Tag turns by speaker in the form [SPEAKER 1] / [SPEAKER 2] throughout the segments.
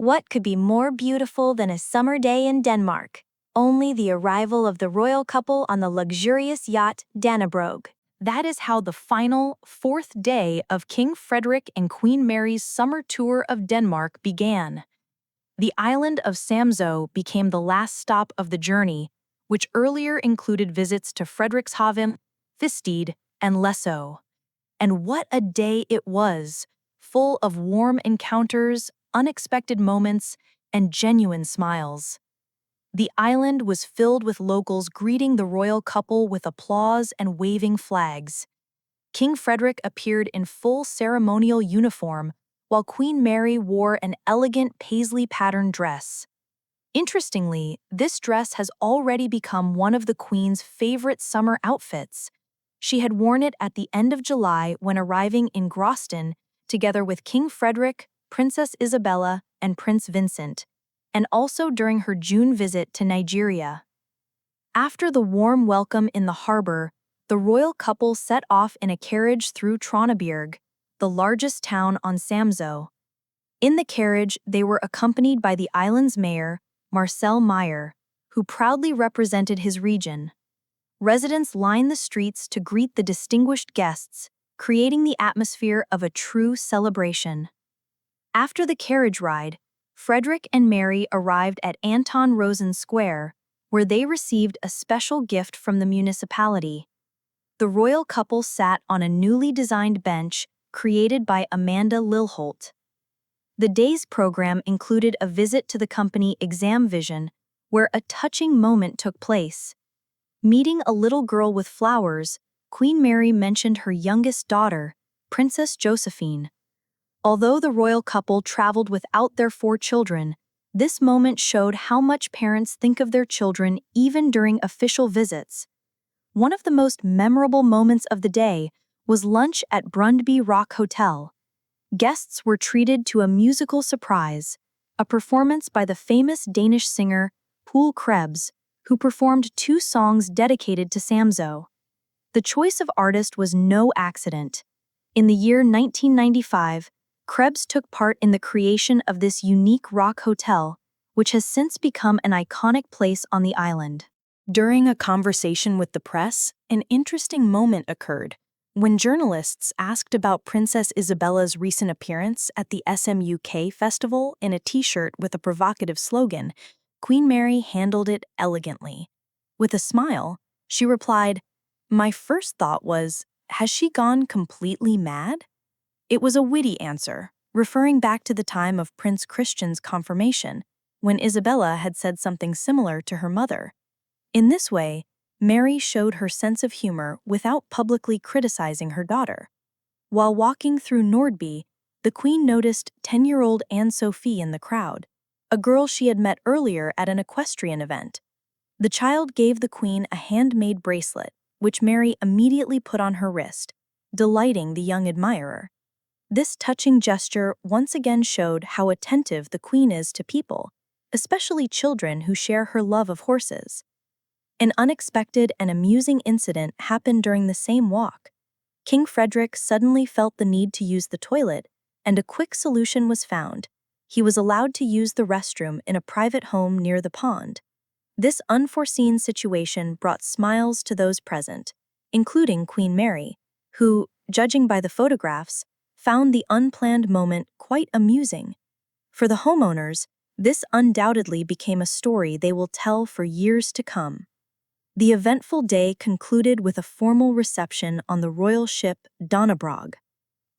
[SPEAKER 1] What could be more beautiful than a summer day in Denmark? Only the arrival of the royal couple on the luxurious yacht Dannebrog. That is how the final, fourth day of King Frederik and Queen Mary's summer tour of Denmark began. The island of Samso became the last stop of the journey, which earlier included visits to Frederikshavn, Festive, and Læsø. And what a day it was, full of warm encounters, unexpected moments, and genuine smiles. The island was filled with locals greeting the royal couple with applause and waving flags. King Frederik appeared in full ceremonial uniform, while Queen Mary wore an elegant paisley pattern dress. Interestingly, this dress has already become one of the Queen's favorite summer outfits. She had worn it at the end of July when arriving in Gråsten, together with King Frederik, Princess Isabella, and Prince Vincent, and also during her June visit to Nigeria. After the warm welcome in the harbor, the royal couple set off in a carriage through Tranebjerg, the largest town on Samso. In the carriage, they were accompanied by the island's mayor, Marcel Meyer, who proudly represented his region. Residents lined the streets to greet the distinguished guests, creating the atmosphere of a true celebration. After the carriage ride, Frederik and Mary arrived at Anton Rosen Square, where they received a special gift from the municipality. The royal couple sat on a newly designed bench created by Amanda Lilholt. The day's program included a visit to the company ExamVision, where a touching moment took place. Meeting a little girl with flowers, Queen Mary mentioned her youngest daughter, Princess Josephine. Although the royal couple traveled without their 4 children, this moment showed how much parents think of their children even during official visits. One of the most memorable moments of the day was lunch at Brundby Rockhotel. Guests were treated to a musical surprise, a performance by the famous Danish singer Poul Krebs, who performed 2 songs dedicated to Samso. The choice of artist was no accident. In the year 1995, Krebs took part in the creation of this unique rock hotel, which has since become an iconic place on the island. During a conversation with the press, an interesting moment occurred. When journalists asked about Princess Isabella's recent appearance at the SMUK festival in a t-shirt with a provocative slogan, Queen Mary handled it elegantly. With a smile, she replied, "My first thought was, has she gone completely mad?" It was a witty answer, referring back to the time of Prince Christian's confirmation, when Isabella had said something similar to her mother. In this way, Mary showed her sense of humor without publicly criticizing her daughter. While walking through Nordby, the Queen noticed 10-year-old Anne-Sophie in the crowd, a girl she had met earlier at an equestrian event. The child gave the Queen a handmade bracelet, which Mary immediately put on her wrist, delighting the young admirer. This touching gesture once again showed how attentive the Queen is to people, especially children who share her love of horses. An unexpected and amusing incident happened during the same walk. King Frederik suddenly felt the need to use the toilet, and a quick solution was found. He was allowed to use the restroom in a private home near the pond. This unforeseen situation brought smiles to those present, including Queen Mary, who, judging by the photographs, found the unplanned moment quite amusing. For the homeowners, this undoubtedly became a story they will tell for years to come. The eventful day concluded with a formal reception on the royal ship Dannebrog.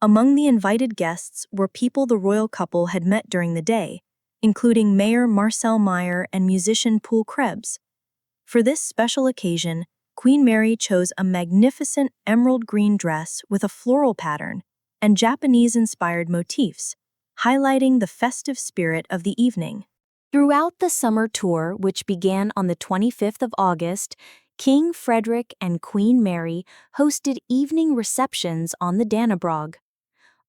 [SPEAKER 1] Among the invited guests were people the royal couple had met during the day, including Mayor Marcel Meyer and musician Poul Krebs. For this special occasion, Queen Mary chose a magnificent emerald green dress with a floral pattern and Japanese-inspired motifs, highlighting the festive spirit of the evening. Throughout the summer tour, which began on the 25th of August, King Frederik and Queen Mary hosted evening receptions on the Dannebrog.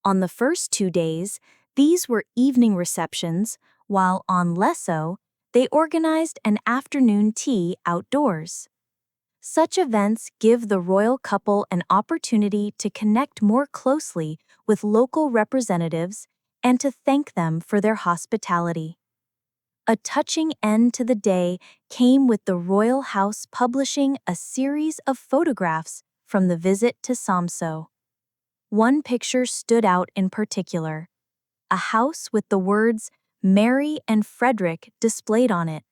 [SPEAKER 1] On the first 2 days, these were evening receptions, while on Læsø, they organized an afternoon tea outdoors. Such events give the royal couple an opportunity to connect more closely with local representatives and to thank them for their hospitality. A touching end to the day came with the royal house publishing a series of photographs from the visit to Samso. One picture stood out in particular, a house with the words Mary and Frederick displayed on it,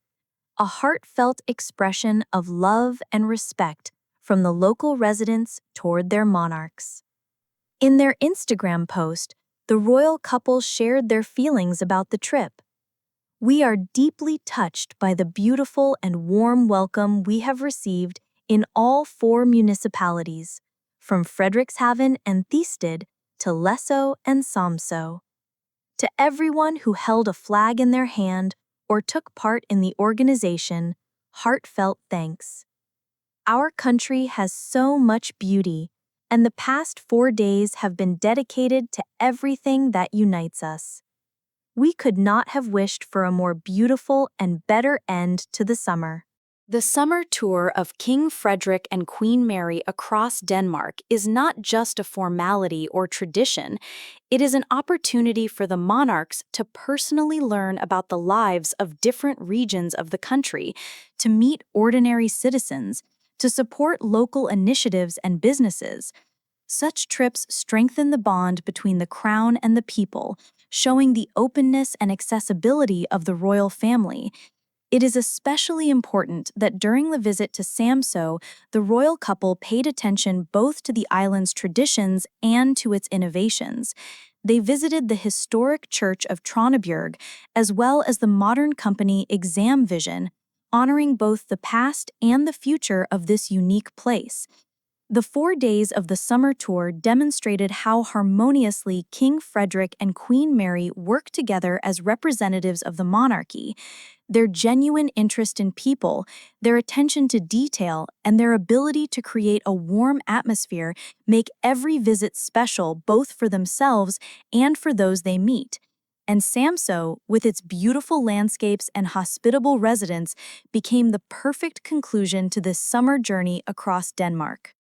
[SPEAKER 1] a heartfelt expression of love and respect from the local residents toward their monarchs. In their Instagram post, the royal couple shared their feelings about the trip. "We are deeply touched by the beautiful and warm welcome we have received in all 4 municipalities, from Frederikshavn and Thisted to Lesso and Samso. To everyone who held a flag in their hand or took part in the organization, heartfelt thanks. Our country has so much beauty, and the past 4 days have been dedicated to everything that unites us. We could not have wished for a more beautiful and better end to the summer." The summer tour of King Frederik and Queen Mary across Denmark is not just a formality or tradition, it is an opportunity for the monarchs to personally learn about the lives of different regions of the country, to meet ordinary citizens, to support local initiatives and businesses. Such trips strengthen the bond between the crown and the people, showing the openness and accessibility of the royal family. It is especially important that during the visit to Samso, the royal couple paid attention both to the island's traditions and to its innovations. They visited the historic church of Tranebjerg, as well as the modern company ExamVision, honoring both the past and the future of this unique place. The 4 days of the summer tour demonstrated how harmoniously King Frederik and Queen Mary worked together as representatives of the monarchy. Their genuine interest in people, their attention to detail, and their ability to create a warm atmosphere make every visit special both for themselves and for those they meet. And Samso, with its beautiful landscapes and hospitable residents, became the perfect conclusion to this summer journey across Denmark.